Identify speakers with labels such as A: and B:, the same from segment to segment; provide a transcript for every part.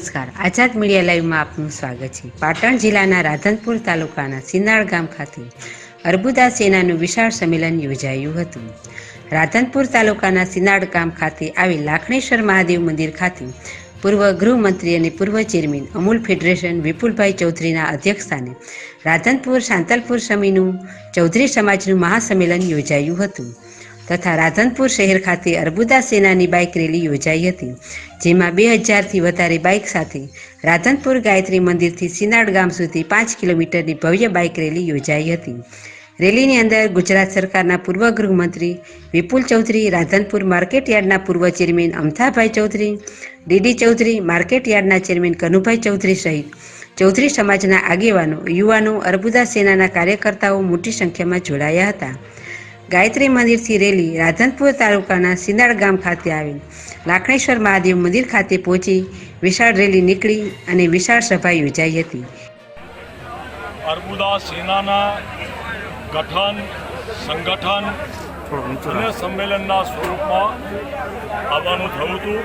A: નમસ્કાર, આઝાદ મીડિયા લાઈવમાં આપનું સ્વાગત છે। પાટણ જિલ્લાના રાધનપુર તાલુકાના સિનાળ ગામ ખાતે અર્બુદા સેનાનું વિશાળ સંમેલન યોજાયું હતું। રાધનપુર તાલુકાના સિનાળ ગામ ખાતે આવેલ લાખણેશ્વર મહાદેવ મંદિર ખાતે પૂર્વ ગૃહમંત્રી અને પૂર્વ ચેરમેન અમૂલ ફેડરેશન વિપુલભાઈ ચૌધરીના અધ્યક્ષસ્થાને રાધનપુર શાંતલપુર સમીનું ચૌધરી સમાજનું મહાસંમેલન યોજાયું હતું તથા રાધનપુર શહેર ખાતે અર્બુદા સેનાની બાઇક રેલી યોજાઈ હતી, જેમાં 2000થી વધારે બાઇક સાથે રાધનપુર ગાયત્રી મંદિરથી સિનાળ ગામ સુધી 5 કિલોમીટરની ભવ્ય બાઇક રેલી યોજાઈ હતી। રેલીની અંદર ગુજરાત સરકારના પૂર્વ ગૃહમંત્રી વિપુલ ચૌધરી, રાધનપુર માર્કેટ યાર્ડના પૂર્વ chairman અમથાભાઈ Chaudhary, DD Chaudhary, market યાર્ડના ચેરમેન કનુભાઈ ચૌધરી સહિત ચૌધરી સમાજના આગેવાનો, યુવાનો, અર્બુદા સેનાના કાર્યકર્તાઓ મોટી સંખ્યામાં જોડાયા હતા। ગાયત્રી મંદિરથી રેલી રાધનપુર તાલુકાના સિનાળ ગામ ખાતે આવેલ લાખણેશ્વર મહાદેવ મંદિર ખાતે પહોંચી વિશાળ રેલી નીકળી અને વિશાળ સભા યોજાઈ હતી।
B: અર્બુદા સેનાના ગઠન, સંગઠન અને સંમેલનના સ્વરૂપમાં આવવાનું થયું હતું।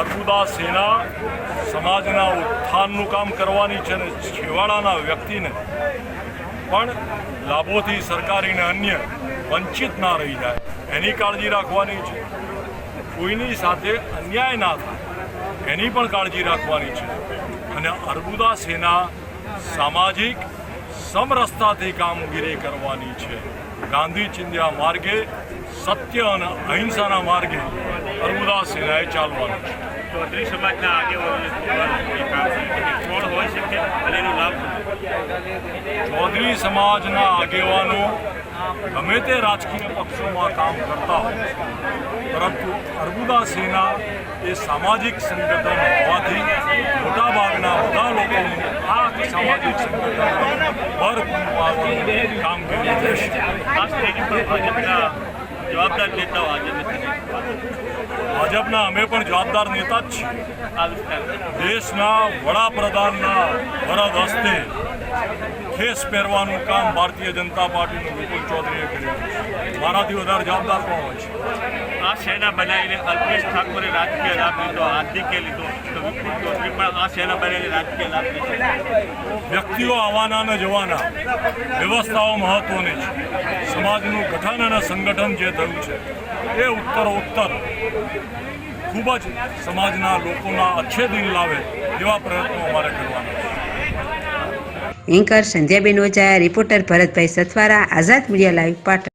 B: અર્બુદા સેના સમાજના ઉત્થાનનું કામ કરવાની છે અને છેવાડાના વ્યક્તિને પણ લાભોથી સરકારી અને અન્ય વંચિત ના રહી જાય એની કાળજી રાખવાની છે। કોઈની સાથે અન્યાય ના થાય એની પણ કાળજી રાખવાની છે અને અર્બુદા સેના સામાજિક સમરસતાથી કામગીરી કરવાની છે। ગાંધી ચિંધ્યા માર્ગે, સત્ય અને અહિંસાના માર્ગે અર્બુદા સેનાએ ચાલવાનું છે।
C: ચૌધરી સમાજના આગેવાનો હોય શકે અને એનો લાભ
B: ચૌધરી સમાજના આગેવાનો ગમે તે રાજકીય પક્ષોમાં કામ કરતા હોય, પરંતુ અર્બુદા સેના એ સામાજિક સંગઠન હોવાથી મોટાભાગના બધા લોકોનું આ સામાજિક સંગઠન ભરપૂર કામગીરી થશે।
C: ખાસ કરીને ભાજપના જવાબદાર નેતાઓ
B: ભાજપના અમે પણ જવાબદાર નેતા જ છીએ। દેશના વડાપ્રધાનના વરદ હસ્તે ખેસ પહેરવાનું કામ ભારતીય જનતા પાર્ટીનું વિપુલ ચૌધરીએ કર્યું છે। મારાથી વધારે જવાબદાર કોણ હોય છે?
C: આ સેના બનાવીને અલ્પેશ ઠાકોરે રાજકીય લાભ લીધો, હાર્દિકે લીધો, તો વિપુલ ચૌધરી પણ આ સેના બનાવીને રાજકીય લાભ લીધો।
B: વ્યક્તિઓ આવવાના અને જવાના, વ્યવસ્થાઓ મહત્વની છે। સમાજનું ગઠન અને સંગઠન જે થયું છે એ ઉત્તરોત્તર ખૂબ જ સમાજના લોકોના અચ્છે દિન લાવે એવા પ્રયત્નો અમારે કરવાના છે।
A: એન્કર સંધ્યાબેન ઓઝા, રિપોર્ટર ભરતભાઈ સથવારા, આઝાદ મીડિયા લાઈવ, પાટણ।